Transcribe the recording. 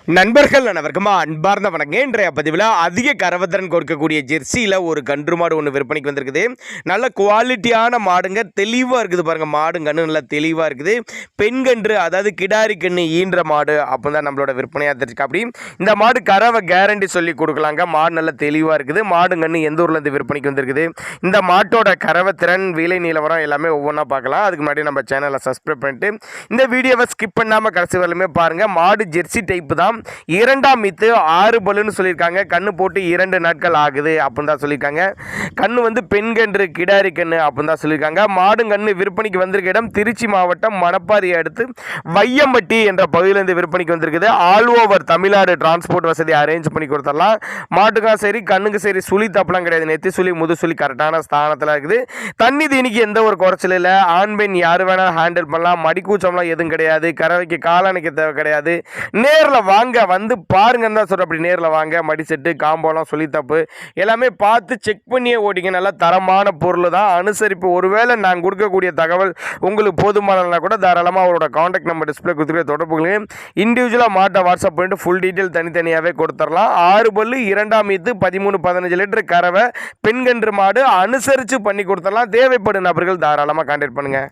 நண்பர்கள் அனைவருக்கும் அன்பார்ந்த வணக்கம். இன்றைய பதிவில் அதிக கறவத்திறன் கொடுக்கக்கூடிய ஜெர்சியில் ஒரு கன்று மாடு ஒன்று விற்பனைக்கு வந்திருக்குது. நல்ல குவாலிட்டியான மாடுங்க, தெளிவாக இருக்குது பாருங்கள். மாடு கன்று நல்லா தெளிவாக இருக்குது. பெண் கன்று, அதாவது கிடாரி கன்று ஈன்ற மாடு அப்போ தான் நம்மளோட விற்பனையாக தெரிஞ்சுக்க. அப்படி இந்த மாடு கறவை கேரண்டி சொல்லி கொடுக்கலாங்க. மாடு நல்லா தெளிவாக இருக்குது. மாடு கன்று எந்த ஊர்லேருந்து விற்பனைக்கு வந்திருக்குது, இந்த மாட்டோட கறவை திறன், விலை நிலவரம் எல்லாமே ஒவ்வொன்றா பார்க்கலாம். அதுக்கு முன்னாடி நம்ம சேனலை சப்ஸ்கிரைப் பண்ணிட்டு இந்த வீடியோவை ஸ்கிப் பண்ணாமல் கடைசி வரலுமே பாருங்கள். மாடு ஜெர்சி டைப்பு தான். இரண்டாம் மீத்து 6 பல்லுன்னு சொல்லியிருக்காங்க. கண்ணு போட்டு 2 நாட்கள் ஆகுது அப்படின்னு தான் சொல்லியிருக்காங்க. கண்ணு வந்து பெண் கன்று, கிடாரி கண்ணு அப்படின்னு தான் சொல்லியிருக்காங்க. மாடும் கண்ணு விற்பனைக்கு வந்திருக்க இடம் திருச்சி மாவட்டம் மணப்பாறையை அடுத்து வையம்பட்டி என்ற பகுதியிலேருந்து விற்பனைக்கு வந்திருக்குது. ஆல் ஓவர் தமிழ்நாடு டிரான்ஸ்போர்ட் வசதி அரேஞ்ச் பண்ணி கொடுத்துடலாம். மாட்டுக்கும் சரி கண்ணுக்கு சரி சுழி தப்பலாம் கிடையாது. நெத்தி சுழி முது சுழி கரெக்டான ஸ்தானத்தில் இருக்குது. தண்ணி தீனிக்கு எந்த ஒரு குறைச்சல் இல்லை. ஆண் பெண் யார் வேணாலும் ஹேண்டில் பண்ணலாம். மடிக்கூச்சம்லாம் எதுவும் கிடையாது. கறவைக்கு காலணைக்கு தேவை கிடையாது. நேரில் வாங்க வந்து பாருங்கன்னு தான் சொல்கிறேன். அப்படி நேரில் வாங்க. மடி செட்டு காம்போலாம் சொல்லி தப்பு எல்லாமே பார்த்து செக் பண்ணியே ஓட்டிங்க. நல்லா தரமான பொருள் தான். அனுசரிப்பு, ஒருவேளை நான் கொடுக்கக்கூடிய தகவல் உங்களுக்கு போதுமானதுனா கூட தாராளமாக அவரோட காண்டாக்ட் நம்பர் டிஸ்பிளே கொடுத்துருக்க தொடர்புகளையும் இண்டிவிஜுவலாக மாட்டை வாட்ஸ்அப் பண்ணிட்டு ஃபுல் டீட்டெயில் தனித்தனியாகவே கொடுத்துடலாம். 6 பல்லு, 2ஆம் மீத்து, 13-15 லிட்டர் கறவை பெண்கன்று மாடு அனுசரித்து பண்ணி கொடுத்துடலாம். தேவைப்படும் நபர்கள் தாராளமாக கான்டாக்ட் பண்ணுங்கள்.